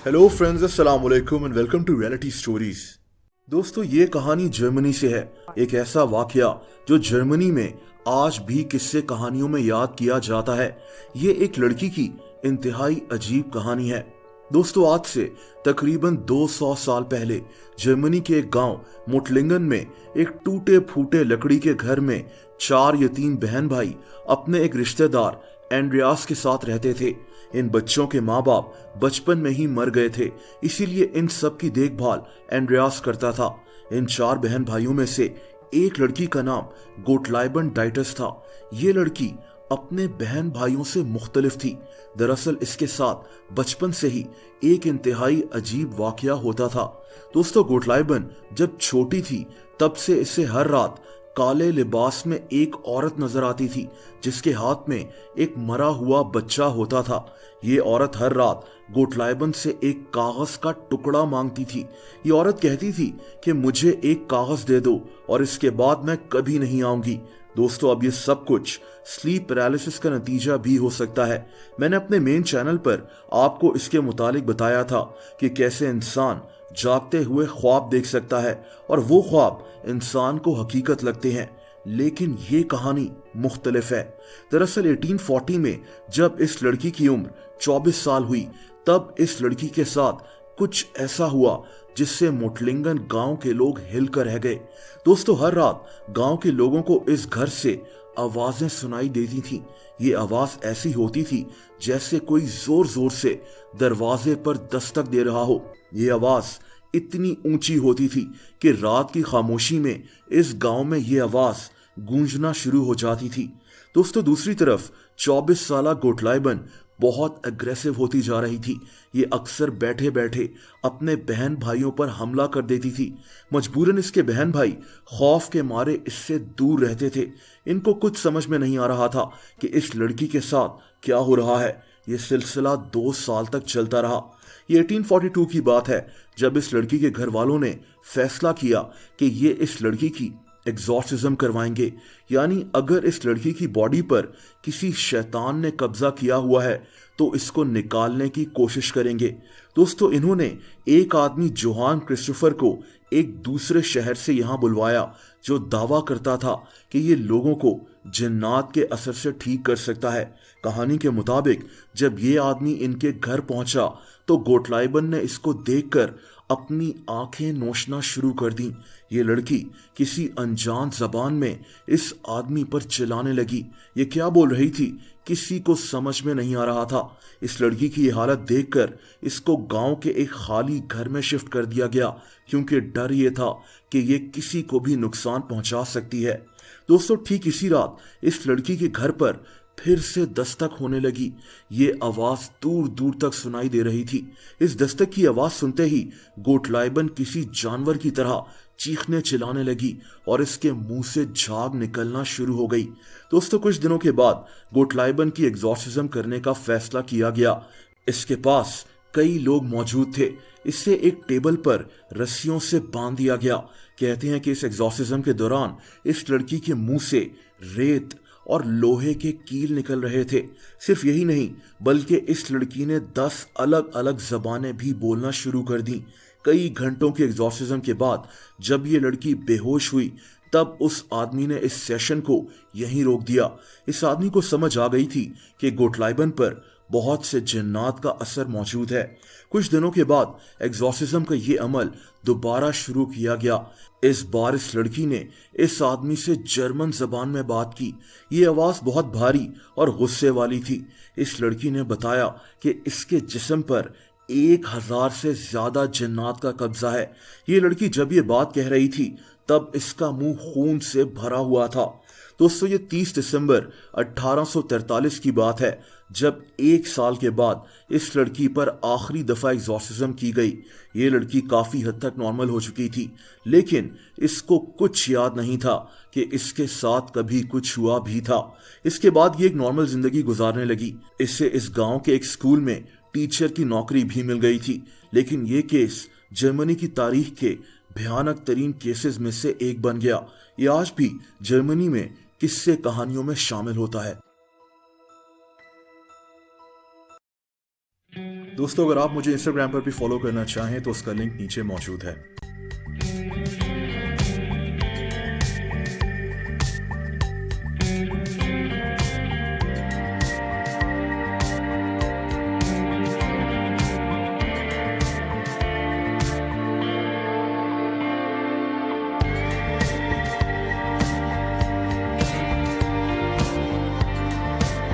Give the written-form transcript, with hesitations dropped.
Hello friends, अस्सलाम वालेकुम and welcome to reality stories. दोस्तों, ये कहानी जर्मनी से है। एक ऐसा वाकया जो जर्मनी में आज भी किस्से कहानियों में याद किया जाता है। ये एक लड़की की इंतहाई अजीब कहानी है। दोस्तों, आज से तकरीबन 200 साल पहले जर्मनी के एक गांव मुटलिंगन में एक टूटे फूटे लकड़ी के घर में 4 यतीम बहन भाई अपने एक रिश्तेदार एंड्रियास के साथ रहते थे। इन बच्चों के माँ बाप बचपन में ही मर गए थे, इसीलिए इन सब की देखभाल एंड्रियास करता था। इन 4 बहन भाइयों में से एक लड़की का नाम गोटलाइबन डाइटस था। ये लड़की अपने बहन भाइयों से मुख्तलिफ थी। दरअसल इसके साथ बचपन से ही एक इंतहाई अजीब वाकया होता था। दोस्तों, गोटलाइबन जब छोटी थी तब से इसे हर रात काले लिबास में एक औरत नजर आती थी जिसके हाथ में एक मरा हुआ बच्चा होता था। ये औरत हर रात गोटलाइबन से एक कागज का टुकड़ा मांगती थी। ये औरत कहती थी कि मुझे एक कागज दे दो और इसके बाद मैं कभी नहीं आऊंगी। दोस्तों, अब ये सब कुछ स्लीप पैरालिसिस का नतीजा भी हो सकता है। मैंने अपने मेन चैनल पर आपको इसके मुतालिक बताया था कि कैसे इंसान जागते हुए ख्वाब देख सकता है और वो ख्वाब इंसान को हकीकत लगते हैं, लेकिन ये कहानी मुख्तलिफ है। दरअसल 1840 में जब इस लड़की की उम्र 24 साल हुई, तब इस लड़की के साथ कुछ ऐसा हुआ जिससे मुटलिंगन गांव के लोग हिलकर रह गए। दोस्तों, हर रात गांव के लोगों को इस घर से आवाजें सुनाई देती थीं। ये आवाज ऐसी होती थी जैसे कोई जोर जोर से दरवाजे पर दस्तक दे रहा हो। ये आवाज इतनी ऊंची होती थी कि रात की खामोशी में इस गांव में ये आवाज गूंजना शुरू हो जाती थी। दोस्तों, दूसरी तरफ 24 साला गोटलाइबन बहुत अग्रेसिव होती जा रही थी। ये अक्सर बैठे बैठे अपने बहन भाइयों पर हमला कर देती थी। मजबूरन इसके बहन भाई खौफ के मारे इससे दूर रहते थे। इनको कुछ समझ में नहीं आ रहा था कि इस लड़की के साथ क्या हो रहा है। ये सिलसिला 2 साल तक चलता रहा। ये 1842 की बात है जब इस लड़की के घर वालों ने फैसला किया कि ये इस लड़की की एग्जॉर्सिज्म करवाएंगे, यानी अगर इस लड़की की बॉडी पर किसी शैतान ने कब्जा किया हुआ है तो इसको निकालने की कोशिश करेंगे। दोस्तों, इन्होंने एक आदमी जोहान क्रिस्टोफर को एक दूसरे शहर से यहां बुलवाया जो दावा करता था कि ये लोगों को जिन्नात के असर से ठीक कर सकता है। कहानी के मुताबिक जब ये आदमी इनके घर पहुंचा तो गोटलाइबन ने इसको देखकर अपनी आंखें नोचना शुरू कर दी। ये लड़की किसी अनजान जबान में इस आदमी पर चिल्लाने लगी। ये क्या बोल रही थी किसी को समझ में नहीं आ रहा था। इस लड़की की ये हालत देखकर इसको गांव के एक खाली घर में शिफ्ट कर दिया गया, क्योंकि डर ये था कि ये किसी को भी नुकसान पहुंचा सकती है। दोस्तों, ठीक इसी रात इस लड़की के घर पर फिर से दस्तक होने लगी। ये आवाज दूर दूर तक सुनाई दे रही थी। इस दस्तक की आवाज सुनते ही गोटलाइबन किसी जानवर की तरह चीखने चिल्लाने लगी और इसके मुंह से झाग निकलना शुरू हो गई। दोस्तों, कुछ दिनों के बाद गोटलाइबन की एग्जॉर्सिज्म करने का फैसला किया गया। इसके पास कई लोग मौजूद थे। इसे एक टेबल पर रस्सियों से बांध दिया गया। कहते हैं कि इस एग्जॉर्सिज्म के दौरान इस लड़की के मुंह से रेत और लोहे के कील निकल रहे थे। सिर्फ यही नहीं, बल्कि इस लड़की ने 10 अलग अलग जबानें भी बोलना शुरू कर दी। कई घंटों के एग्जॉर्सिज्म के बाद जब ये लड़की बेहोश हुई, तब उस आदमी ने इस सेशन को यहीं रोक दिया। इस आदमी को समझ आ गई थी कि गोटलाइबन पर बहुत से जिन्नात का असर मौजूद है। कुछ दिनों के बाद एग्जॉर्सिज्म का ये अमल दोबारा शुरू किया गया। इस बार इस लड़की ने इस आदमी से जर्मन जबान में बात की। ये आवाज बहुत भारी और गुस्से वाली थी। इस लड़की ने बताया कि इसके जिस्म पर 1000 से ज्यादा जिन्नात का कब्जा है। ये लड़की जब ये बात कह रही थी तब इसका मुंह खून से भरा हुआ था। दोस्तों, ये 30 दिसंबर 1843 की बात है जब 1 साल के बाद इस लड़की पर आखिरी दफा एग्जॉर्सिज्म की गई। ये लड़की काफी हद तक नॉर्मल हो चुकी थी, लेकिन इसको कुछ याद नहीं था कि इसके साथ कभी कुछ हुआ भी था। इसके बाद ये एक नॉर्मल जिंदगी गुजारने लगी। इससे इस गांव के एक स्कूल में टीचर की नौकरी भी मिल गई थी। लेकिन ये केस जर्मनी की तारीख के भयानक तरीन केसेस में से एक बन गया। ये आज भी जर्मनी में किस्से कहानियों में शामिल होता है। दोस्तों, अगर आप मुझे इंस्टाग्राम पर भी फॉलो करना चाहें तो उसका लिंक नीचे मौजूद है।